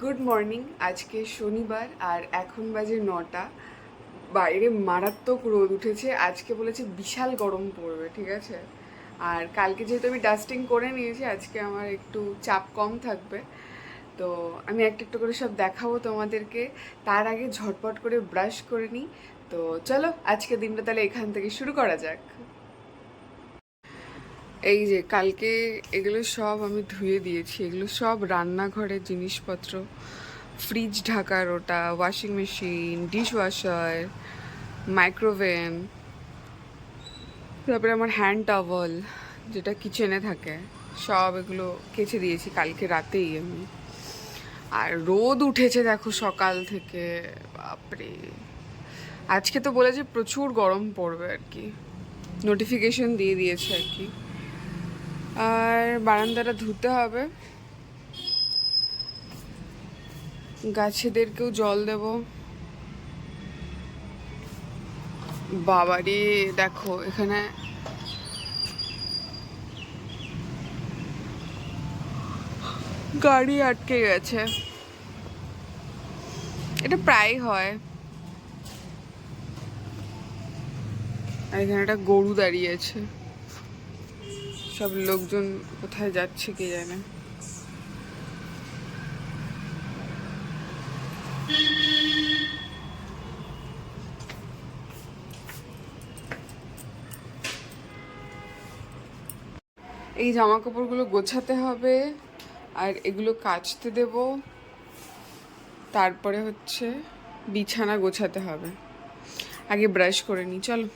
Good morning. আজকে শনিবার আর এখন বাজে 9টা। বাইরে মারাত্মক রোদ উঠেছে। আজকে বলেছে বিশাল গরম পড়বে, ঠিক আছে। আর কালকে যেহেতু আমি ডাস্টিং করে নিয়েছি, আজকে আমার একটু চাপ কম থাকবে। তো আমি একটা একটা করে সব দেখাবো তোমাদেরকে। তার আগে ঝটপট করে ব্রাশ করে নিই। তো চলো আজকে দিনটা তাহলে এখান থেকে শুরু করা যাক। এই যে কালকে এগুলো সব আমি ধুয়ে দিয়েছি। এগুলো সব রান্নাঘরের জিনিসপত্র, ফ্রিজ ঢাকার ওটা, washing machine, dish washer, micro oven, তারপরে আমার হ্যান্ড টাওয়াল যেটা কিচেনে থাকে, সব এগুলো কেচে দিয়েছি কালকে রাতেই আমি। আর রোদ উঠেছে দেখো সকাল থেকে, বাপরে। আজকে তো বলেছে প্রচুর গরম পড়বে আর কি, নোটিফিকেশন দিয়ে দিয়েছে আর কি। আর বারান্দাটা ধুতে হবে, গাছেদেরকেও জল দেব। বাবারে দেখো এখানে গাড়ি আটকে গেছে। এটা প্রায় হয়। আর এখানে একটা গরু দাঁড়িয়ে আছে। সব লোকজন কোথায় যাচ্ছে কে জানে। এই জামা কাপড়গুলো গোছাতে হবে, আর এগুলো কাচতে দেব। তারপরে হচ্ছে বিছানা গোছাতে হবে। আগে ব্রাশ করে নিই, চলো।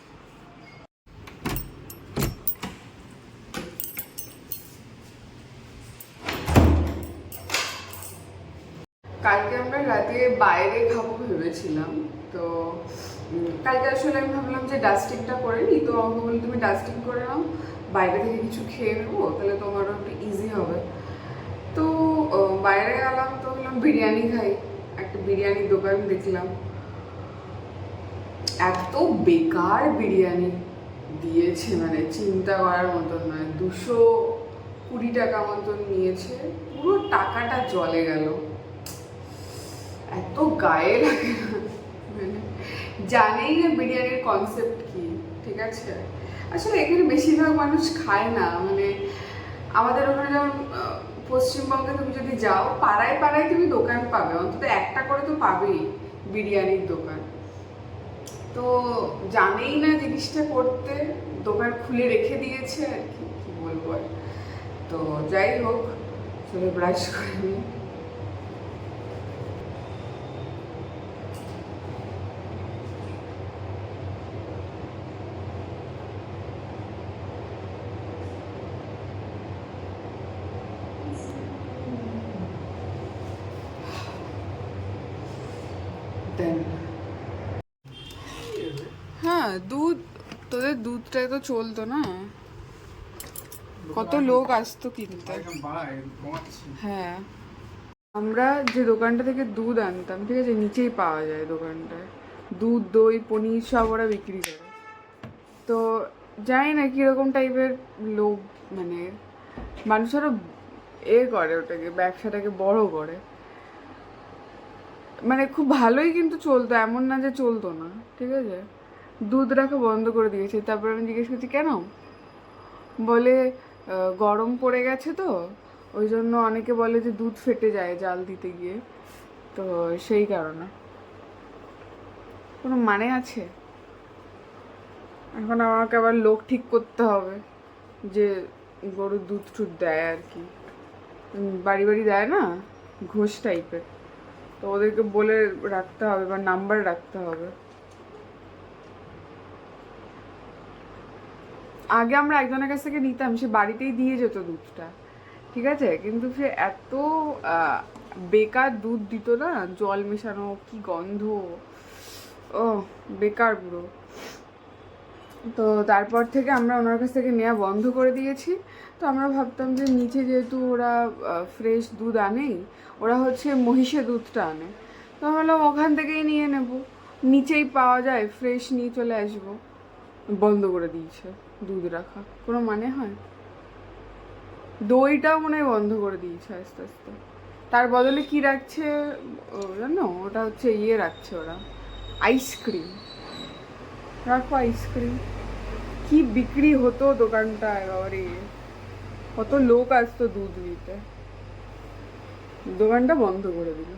কালকে আমরা রাতে বাইরে খাবো ভেবেছিলাম। তো কালকে আসলে আমি ভাবলাম যে ডাস্টিংটা করে নিই। তো আমাকে বললো তুমি ডাস্টিং করে নাও, বাইরে থেকে কিছু খেয়ে নেবো, তাহলে তোমারও একটু ইজি হবে। তো বাইরে গেলাম, তো বললাম বিরিয়ানি খাই। একটা বিরিয়ানির দোকান দেখলাম, এত বেকার বিরিয়ানি দিয়েছে, মানে চিন্তা করার মতন নয়। 220 টাকা মতন নিয়েছে, পুরো টাকাটা জলে গেল। এত গায়ে লাগে না, মানে জানেই না বিরিয়ানির কনসেপ্ট কি, ঠিক আছে। আসলে এখানে বেশিরভাগ মানুষ খায় না, মানে আমাদের ওখানে যেমন পশ্চিমবঙ্গে তুমি যদি যাও, পাড়ায় পাড়ায় তুমি দোকান পাবে, অন্তত একটা করে তো পাবেই বিরিয়ানির দোকান। তো জানেই না জিনিসটা করতে, দোকান খুলে রেখে দিয়েছে আর কি, কি বলবো আর। তো যাই হোক, চলে ব্রাশ করে নিই। দেন হ্যাঁ, দুধ, তোদের দুধটাই তো চলতো না, কত লোক আসতো কিনতে। হ্যাঁ, আমরা যে দোকানটা থেকে দুধ আনতাম, ঠিক আছে, নিচেই পাওয়া যায় দোকানটায়। দুধ, দই, পনির সব ওরা বিক্রি করে। তো জানি না কীরকম টাইপের লোক, মানে মানুষ আরো করে ওটাকে, ব্যবসাটাকে বড় করে। মানে খুব ভালোই কিন্তু চলতো, এমন না যে চলতো না, ঠিক আছে। দুধ রাখা বন্ধ করে দিয়েছে। তারপর আমি জিজ্ঞেস করছি কেন, বলে গরম পড়ে গেছে তো, ওই জন্য অনেকে বলে যে দুধ ফেটে যায় জাল দিতে গিয়ে, তো সেই কারণে। কোনো মানে আছে? এখন আমাকে আবার লোক ঠিক করতে হবে যে গরুর দুধ টুধ দেয় আর কি, বাড়ি বাড়ি দেয় না, ঘোষ টাইপের। তো ওদেরকে বলে রাখতে হবে বা নাম্বার রাখতে হবে। আগে আমরা একজনের কাছ থেকে নিতাম, সে বাড়িতেই দিয়ে যেত দুধটা, ঠিক আছে। কিন্তু সে এত বেকার দুধ দিত না, জল মেশানো, কি গন্ধ, ও বেকার পুরো। তো তারপর থেকে আমরা ওনার কাছ থেকে নেওয়া বন্ধ করে দিয়েছি। তো আমরা ভাবতাম যে নিচে যেহেতু ওরা ফ্রেশ দুধ আনেই, ওরা হচ্ছে মহিষে দুধটা আনে, তো ভাবলাম ওখান থেকেই নিয়ে নেব, নিচেই পাওয়া যায়, ফ্রেশ নিয়ে চলে আসবো। বন্ধ করে দিয়েছে দুধ রাখা, কোনো মানে হয়? দইটাও মনে হয় বন্ধ করে দিয়েছে আস্তে আস্তে। তার বদলে কি রাখছে জানো, ওটা হচ্ছে ইয়ে রাখছে ওরা, আইসক্রিম। রাখো আইসক্রিম। কি বিক্রি হতো দোকানটা এবারে, কত লোক আসতো দুধ নিতে। দোকানটা বন্ধ করে দিল,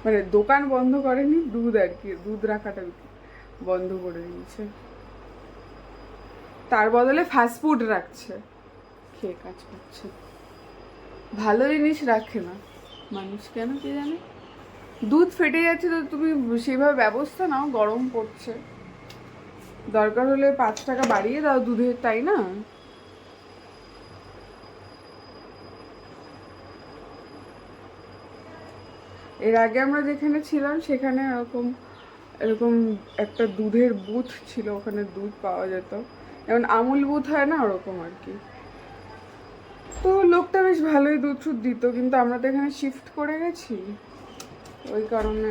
মানে দোকান বন্ধ করেনি, দুধ আর কি, দুধ রাখাটা বন্ধ করে দিয়েছে। তার বদলে ফাস্টফুড রাখছে, খেয়ে কাজ করছে। ভালো জিনিস রাখে না মানুষ, কেন কে জানে। দুধ ফেটে যাচ্ছে তো তুমি সেভাবে ব্যবস্থা নাও, গরম পড়ছে, দরকার হলে 5 টাকা বাড়িয়ে দাও দুধের, তাই না? এর আগে আমরা যেখানে ছিলাম সেখানে এরকম এরকম একটা দুধের বুথ ছিল, ওখানে দুধ পাওয়া যেত, যেমন আমুল বুথ হয় না, ওরকম আর কি। তো লোকটা বেশ ভালোই দুধ টুধ দিত, কিন্তু আমরা তো এখানে শিফট করে গেছি, ওই কারণে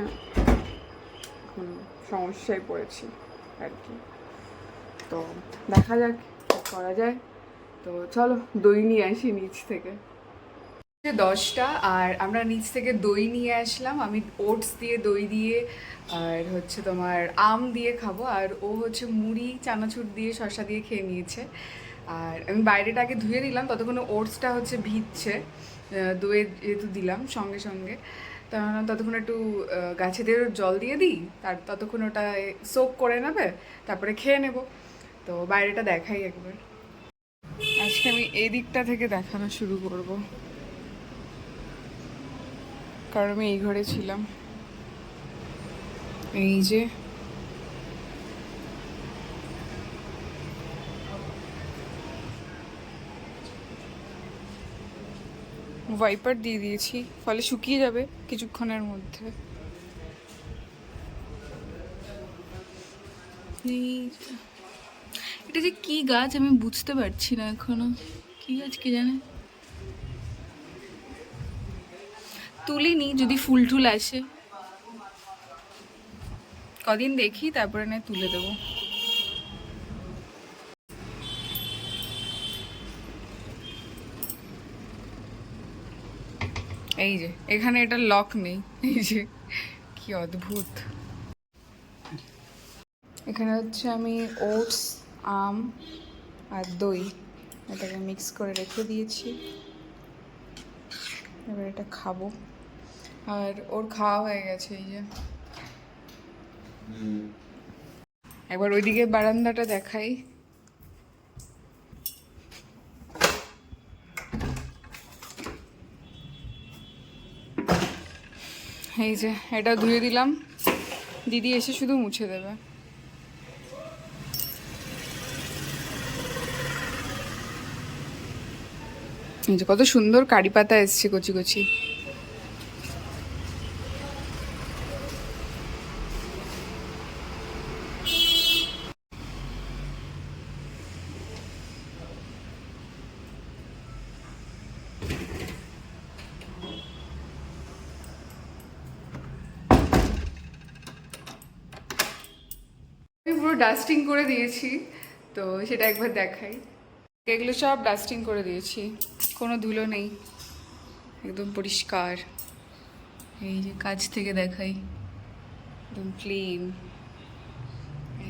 এখন সমস্যায় পড়েছি আর কি। তো দেখা যাক কি করা যায়। তো চলো দই নিয়ে আসি নিচ থেকে। 10টা, আর আমরা নিচ থেকে দই নিয়ে আসলাম। আমি ওটস দিয়ে, দই দিয়ে, আর হচ্ছে তোমার আম দিয়ে খাবো, আর ও হচ্ছে মুড়ি চানাচুর দিয়ে শসা দিয়ে খেয়ে নিয়েছে। আর আমি বাইরেটা আগে ধুয়ে দিলাম, ততক্ষণে ওটসটা হচ্ছে ভিজছে, দইয়ে যেহেতু দিলাম সঙ্গে সঙ্গে, ততক্ষণ একটু গাছেদের জল দিয়ে দিই, ততক্ষণ ওটা সোক করে নেবে, তারপরে খেয়ে নেব। তো বাইরেটা দেখাই একবার। আজকে আমি এই দিকটা থেকে দেখানো শুরু করব, কারণ আমি এই ঘরে ছিলাম। এই যে ওয়াইপার দিয়ে দিয়েছি, ফলে শুকিয়ে যাবে কিছুক্ষণের মধ্যে। এটা যে কি গাছ আমি বুঝতে পারছি না এখনো, কি গাছ কে জানে। তুলিনি, যদি ফুল টুল আসে কদিন দেখি, তারপরে না তুলে দেবো। এই যে এখানে এটা লক নেই, এই যে কি অদ্ভুত। এখানে হচ্ছে আমি ওটস, আম আর দই এটাকে মিক্স করে রেখে দিয়েছি, এবার এটা খাবো। আর ওর খাওয়া হয়ে গেছে, এই যে। একবার ওইদিকে বারান্দাটা দেখাই। এই যে এটা ধুয়ে দিলাম, দিদি এসে শুধু মুছে দেবে। এই যে কত সুন্দর কারি পাতা এসছে কচি কচি। পুরো ডাস্টিং করে দিয়েছি, তো সেটা একবার দেখাই। এগুলো সব ডাস্টিং করে দিয়েছি, কোনো ধুলো নেই, একদম পরিষ্কার। এই যে কাছ থেকে দেখাই, একদম ক্লিন।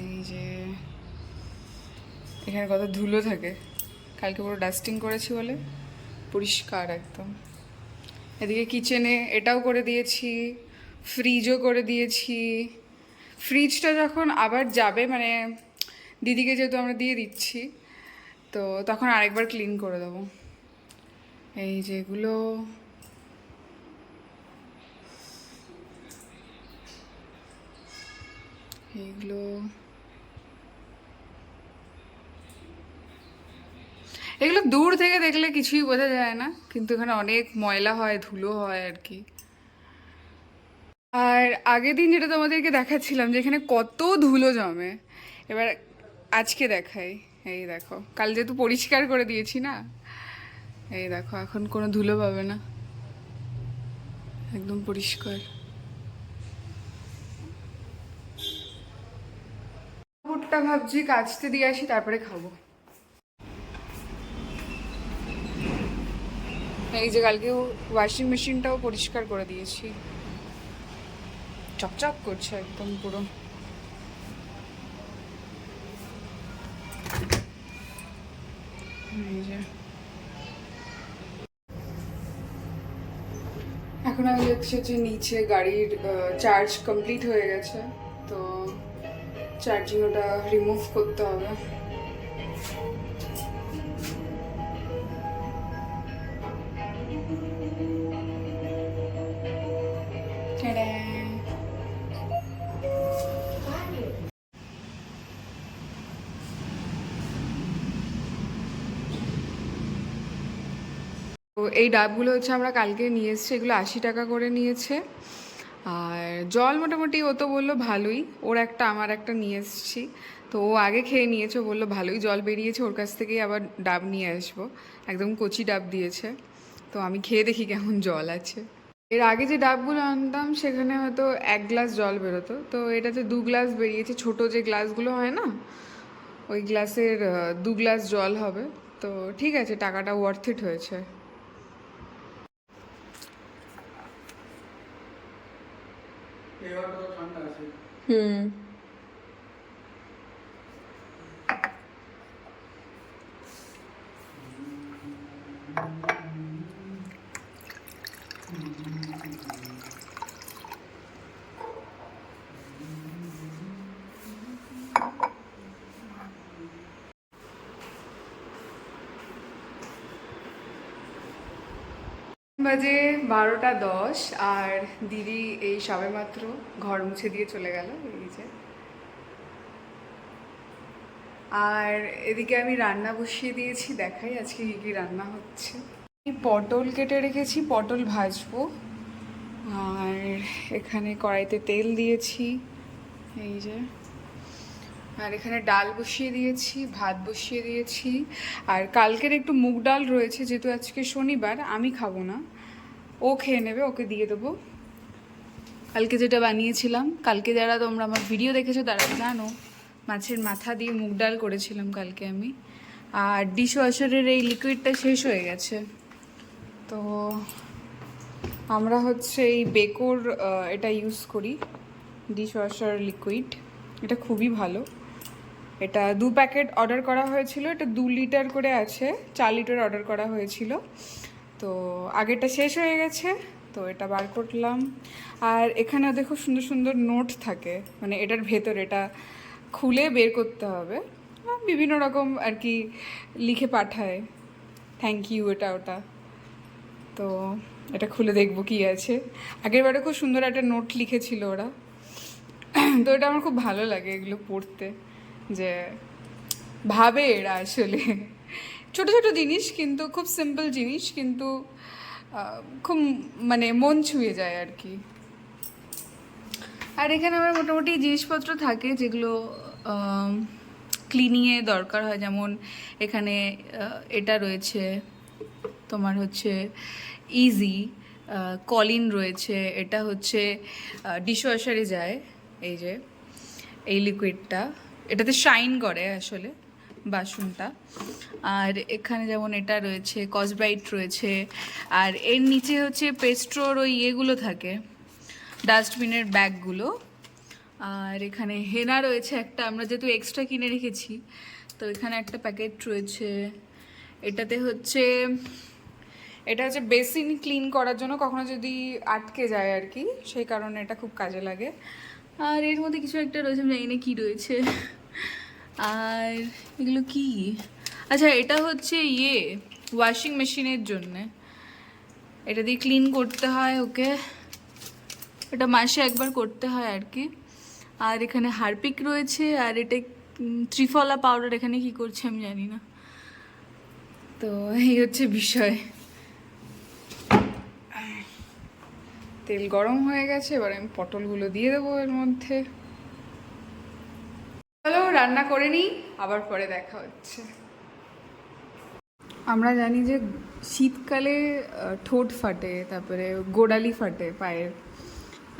এই যে এখানে কত ধুলো থাকে, কালকে পুরো ডাস্টিং করেছি বলে পরিষ্কার একদম। এদিকে কিচেনে এটাও করে দিয়েছি, ফ্রিজও করে দিয়েছি। ফ্রিজটা যখন আবার যাবে, মানে দিদিকে যেহেতু আমরা দিয়ে দিচ্ছি, তো তখন আরেকবার ক্লিন করে দেবো। এই যেগুলো এইগুলো এগুলো দূর থেকে দেখলে কিছুই বোঝা যায় না, কিন্তু এখানে অনেক ময়লা হয়, ধুলো হয় আর কি। আর আগের দিন যেটা তোমাদেরকে দেখাচ্ছিলাম যে এখানে কত ধুলো জমে, এবার আজকে দেখাই। এই দেখো, কাল যেহেতু পরিষ্কার করে দিয়েছি না, এই দেখো এখন কোনো ধুলো পাবে না, একদম পরিষ্কার। কাপড়টা ভাবছি কাচতে দিয়ে আসি, তারপরে খাবো। এই যে কালকে ওয়াশিং মেশিনটাও পরিষ্কার করে দিয়েছি, চকচক করছে একদম পুরো। এই যে এখন আমি দেখছি যে নিচে গাড়ির চার্জ কমপ্লিট হয়ে গেছে, তো চার্জিং ওটা রিমুভ করতে হবে। তো এই ডাবগুলো হচ্ছে আমরা কালকে নিয়ে এসেছি, এগুলো 80 টাকা করে নিয়েছে। আর জল মোটামুটি ও তো বললো ভালোই, ওর একটা আমার একটা নিয়ে এসেছি, তো ও আগে খেয়ে নিয়েছে, বললো ভালোই জল বেরিয়েছে, ওর কাছ থেকেই আবার ডাব নিয়ে আসবো, একদম কচি ডাব দিয়েছে, তো আমি খেয়ে দেখি কেমন জল আছে। এর আগে যে ডাবগুলো আনতাম সেখানে হয়তো 1 গ্লাস জল বেরোতো, তো এটাতে 2 গ্লাস বেরিয়েছে, ছোট যে গ্লাসগুলো হয় না ওই গ্লাসের 2 গ্লাস জল হবে, তো ঠিক আছে, টাকাটা ওয়ার্থ ইট হয়েছে। হুম। বাজে 12টা 10, আর দিদি এই সবেমাত্র ঘর মুছে দিয়ে চলে গেল, এই যে। আর এদিকে আমি রান্না বসিয়ে দিয়েছি, দেখাই আজকে কী কী রান্না হচ্ছে। পটল কেটে রেখেছি, পটল ভাজবো। আর এখানে কড়াইতে তেল দিয়েছি, এই যে। আর এখানে ডাল বসিয়ে দিয়েছি, ভাত বসিয়ে দিয়েছি। আর কালকের একটু মুগ ডাল রয়েছে, যেহেতু আজকে শনিবার, আমি খাবো না, ও খেয়ে নেবে, ওকে দিয়ে দেবো। কালকে যেটা বানিয়েছিলাম, কালকে যারা তোমরা আমার ভিডিও দেখেছো তারা জানো, মাছের মাথা দিয়ে মুগ ডাল করেছিলাম কালকে আমি। আর ডিশ ওয়াশারের এই লিকুইডটা শেষ হয়ে গেছে, তো আমরা হচ্ছে এই বেকোর এটা ইউজ করি, ডিশ ওয়াশার লিকুইড, এটা খুবই ভালো। এটা 2 প্যাকেট অর্ডার করা হয়েছিল, এটা 2 লিটার করে আছে, 4 লিটার অর্ডার করা হয়েছিল, তো আগেরটা শেষ হয়ে গেছে, তো এটা বার করলাম। আর এখানেও দেখো সুন্দর সুন্দর নোট থাকে, মানে এটার ভেতর এটা খুলে বের করতে হবে, বিভিন্ন রকম আর কি লিখে পাঠায়, থ্যাংক ইউ এটা ওটা, তো এটা খুলে দেখবো কি আছে। আগের বারে খুব সুন্দর একটা নোট লিখেছিল ওরা, তো এটা আমার খুব ভালো লাগে এগুলো পড়তে, যে ভাবে এরা আসলে ছোট ছোট জিনিস, কিন্তু খুব সিম্পল জিনিস, কিন্তু খুব মানে মন ছুঁয়ে যায় আর কি। আর এখানে আমার মোটামুটি জিনিসপত্র থাকে যেগুলো ক্লিনিংয়ে দরকার হয়, যেমন এখানে এটা রয়েছে তোমার হচ্ছে ইজি, কলিন রয়েছে, এটা হচ্ছে ডিশওয়াশারে যায়, এই যে এই লিকুইডটা, এটাতে শাইন করে আসলে বাসনটা। আর এখানে যেমন এটা রয়েছে, কসব্রাইট রয়েছে, আর এর নিচে হচ্ছে পেস্ট্রোর ওই ইয়েগুলো থাকে, ডাস্টবিনের ব্যাগগুলো। আর এখানে হেনা রয়েছে একটা, আমরা যেহেতু এক্সট্রা কিনে রেখেছি, তো এখানে একটা প্যাকেট রয়েছে। এটাতে হচ্ছে এটা হচ্ছে বেসিন ক্লিন করার জন্য, কখনো যদি আটকে যায় আর কি, সেই কারণে এটা খুব কাজে লাগে। আর এর মধ্যে কিছু একটা রয়েছে, আমি জানি না কী রয়েছে। আর এগুলো কি, আচ্ছা এটা হচ্ছে ওয়াশিং মেশিনের জন্যে, এটা দিয়ে ক্লিন করতে হয় ওকে, এটা মাসে একবার করতে হয় আর কি। আর এখানে হারপিক রয়েছে, আর এটা ত্রিফলা পাউডার, এখানে কি করছে আমি জানি না, তো এই হচ্ছে বিষয়। তেল গরম হয়ে গেছে, এবার আমি পটলগুলো দিয়ে দেবো এর মধ্যে। চলো রান্না করে নিই, আবার পরে দেখা হচ্ছে। আমরা জানি যে শীতকালে ঠোঁট ফাটে, তারপরে গোড়ালি ফাটে পায়ের,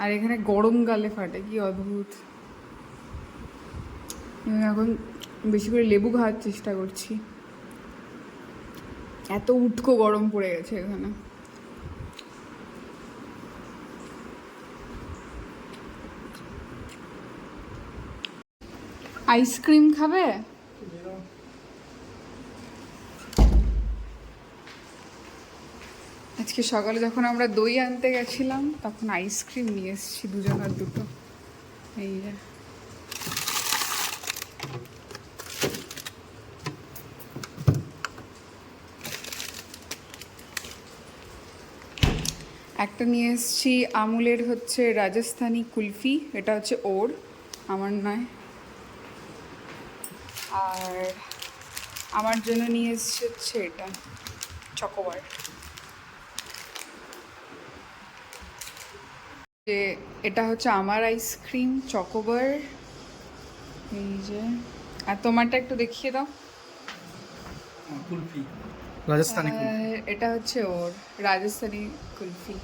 আর এখানে গরমকালে ফাটে, কি অদ্ভুত। এখন বেশি করে লেবু খাওয়ার চেষ্টা করছি, এত উটকো গরম পড়ে গেছে এখানে। আইসক্রিম খাবে? আজকে সকালে যখন আমরা দই আনতে গেছিলাম তখন আইসক্রিম নিয়ে এসেছি দুজনের দুটো। এই যে একটা নিয়ে এসেছি আমুলের হচ্ছে রাজস্থানি কুলফি, এটা হচ্ছে ওর, আমার নয়। আর আমার জন্য নিয়ে এসেছি হচ্ছে এটা চকোবার। যে এটা হচ্ছে আমার আইসক্রিম চকোবার, এই যে। আর তোমারটা একটু দেখিয়ে দাও। কুলফি, রাজস্থানি কুলফি। এটা হচ্ছে ওর রাজস্থানি কুলফি।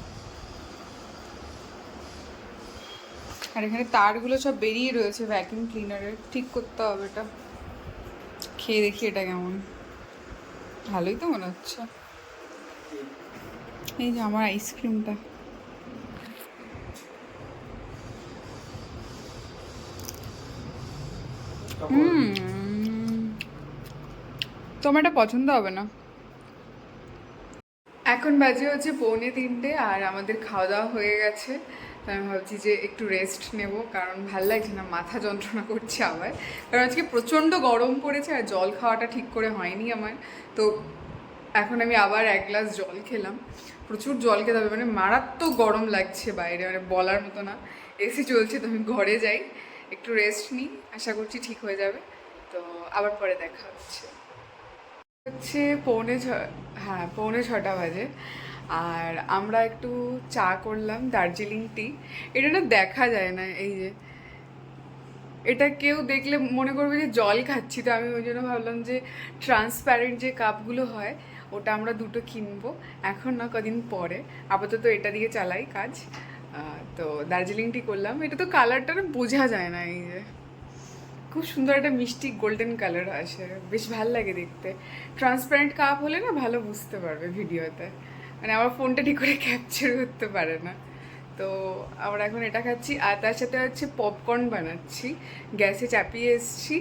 আর এখানে তারগুলো সব বেরিয়ে রয়েছে ভ্যাকুয়াম ক্লিনারের, ঠিক করতে হবে এটা। খেয়ে দেখি এটা কেমন, ভালোই তো মনে হচ্ছে। এই যে আমার আইসক্রিমটা, তোমার এটা পছন্দ হবে না। এখন বাজে হচ্ছে 2:45 আর আমাদের খাওয়া দাওয়া হয়ে গেছে। তো আমি ভাবছি যে একটু রেস্ট নেব, কারণ ভাল লাগছে না, মাথা যন্ত্রণা করছে আবার। কারণ আজকে প্রচণ্ড গরম পড়েছে আর জল খাওয়াটা ঠিক করে হয়নি আমার। তো এখন আমি আবার 1 গ্লাস জল খেলাম। প্রচুর জল খেতে হবে, মানে মারাত্মক গরম লাগছে বাইরে, মানে বলার মতো না। এসি চলছে, তো আমি ঘরে যাই, একটু রেস্ট নিই, আশা করছি ঠিক হয়ে যাবে। তো আবার পরে দেখা হচ্ছে। হচ্ছে 5:45, হ্যাঁ 5:45 বাজে। আর আমরা একটু চা করলাম, দার্জিলিং টি। এটা না দেখা যায় না, এই যে এটা কেউ দেখলে মনে করবে যে জল খাচ্ছি, তো আমি ওই জন্য ভাবলাম যে ট্রান্সপ্যারেন্ট যে কাপগুলো হয় ওটা আমরা দুটো কিনবো, এখন না কদিন পরে। আপাতত এটা দিয়ে চালাই কাজ। তো দার্জিলিং টি করলাম। এটা তো কালারটা না বোঝা যায় না, এই যে খুব সুন্দর একটা মিষ্টি গোল্ডেন কালার আসে, বেশ ভাল লাগে দেখতে। ট্রান্সপারেন্ট কাপ হলে না ভালো বুঝতে পারবে ভিডিওতে, মানে আমার ফোনটা ঠিক করে ক্যাপচার করতে পারে না। তো আমরা এখন এটা খাচ্ছি, আর তার সাথে হচ্ছে পপকর্ন বানাচ্ছি, গ্যাসে চাপিয়ে এসছি।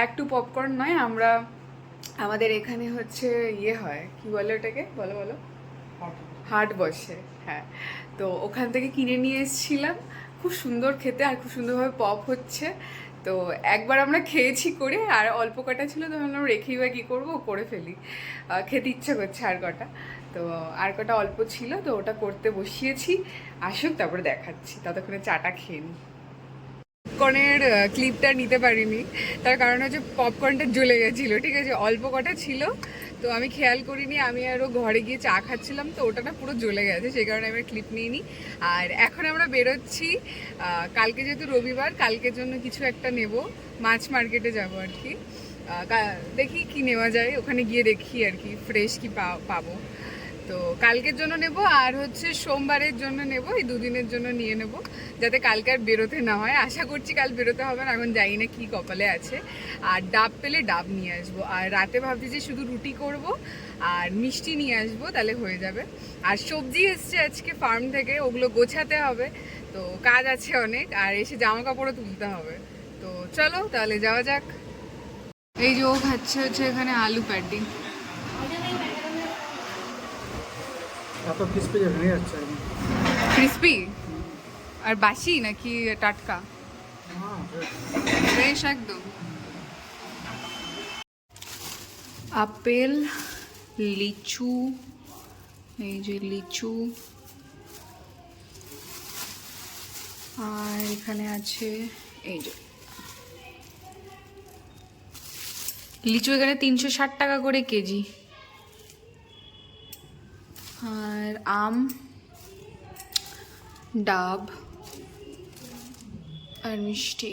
একটু পপকর্ন নয়, আমরা আমাদের এখানে হচ্ছে ইয়ে হয়, কি বলে ওটাকে, বলো বলো, হাট বসে, হ্যাঁ। তো ওখান থেকে কিনে নিয়ে এসেছিলাম, খুব সুন্দর খেতে আর খুব সুন্দরভাবে পপ হচ্ছে। তো একবার আমরা খেয়েছি করে, আর অল্প কটা ছিল, তো ভাবলাম রেখেই বা কী করবো, করে ফেলি। খেতে ইচ্ছা করছে আর কটা, তো আর কটা অল্প ছিল, তো ওটা করতে বসিয়েছি। আসুক তারপরে দেখাচ্ছি, ততক্ষণে চাটা খেয়ে নিই। পপকর্নের ক্লিপটা নিতে পারিনি, তার কারণ হচ্ছে পপকর্নটা জ্বলে গেছিলো, ঠিক আছে, অল্প কটা ছিল, তো আমি খেয়াল করিনি। আমি আরও ঘরে গিয়ে চা খাচ্ছিলাম, তো ওটা না পুরো জ্বলে গেছে, সেই কারণে আমি ক্লিপ নিইনি। আর এখন আমরা বেরোচ্ছি, কালকে যেহেতু রবিবার, কালকের জন্য কিছু একটা নেব, মাছ মার্কেটে যাব আর কি। দেখি কি নেওয়া যায়, ওখানে গিয়ে দেখি আর কি ফ্রেশ কি পাবো। তো কালকের জন্য নেব, আর হচ্ছে সোমবারের জন্য নেব, এই দুদিনের জন্য নিয়ে নেব, যাতে কালকে আর বেরোতে না হয়। আশা করছি কাল বেরোতে হবে না, এখন জানি না কী কপালে আছে। আর ডাব পেলে ডাব নিয়ে আসবো, আর রাতে ভাবছি যে শুধু রুটি করব আর মিষ্টি নিয়ে আসবো, তাহলে হয়ে যাবে। আর সবজি এসছে আজকে ফার্ম থেকে, ওগুলো গোছাতে হবে, তো কাজ আছে অনেক, আর এসে জামা কাপড়ও তুলতে হবে। তো চলো তাহলে যাওয়া যাক। এই যে ও খাচ্ছে হচ্ছে এখানে আলু প্যাটি। এত ক্রিস্পি যে ভেঙে যাচ্ছে একদম। ক্রিস্পি আর বাসি নাকি টাটকা? ফ্রেশ একদম। আপেল, লিচু, এই যে লিচু, আর এখানে আছে এই যে লিচু, এখানে 360 টাকা করে কেজি। আর আম, ডাব আর মিষ্টি।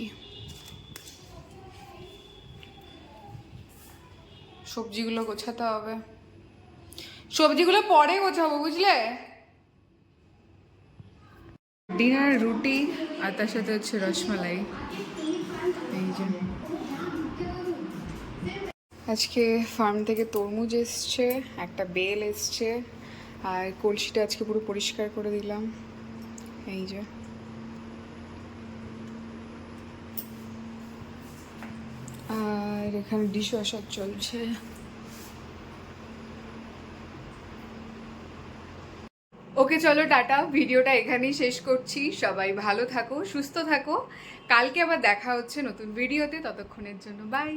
সবজিগুলো গোছাতে হবে, সবজিগুলো পরে গোছাবো, বুঝলে। ডিনার রুটি, আর তার সাথে হচ্ছে রসমালাই। এই যে আজকে ফার্ম থেকে তরমুজ এসছে, একটা বেল এসছে, আর কলসিটা আজকে পুরো পরিষ্কার করে দিলাম। এই যে এখানে ডিশ ওয়াশার চলছে। ওকে চলো টাটা, ভিডিওটা এখানেই শেষ করছি। সবাই ভালো থাকো, সুস্থ থাকো। কালকে আবার দেখা হচ্ছে নতুন ভিডিওতে, ততক্ষণের জন্য বাই।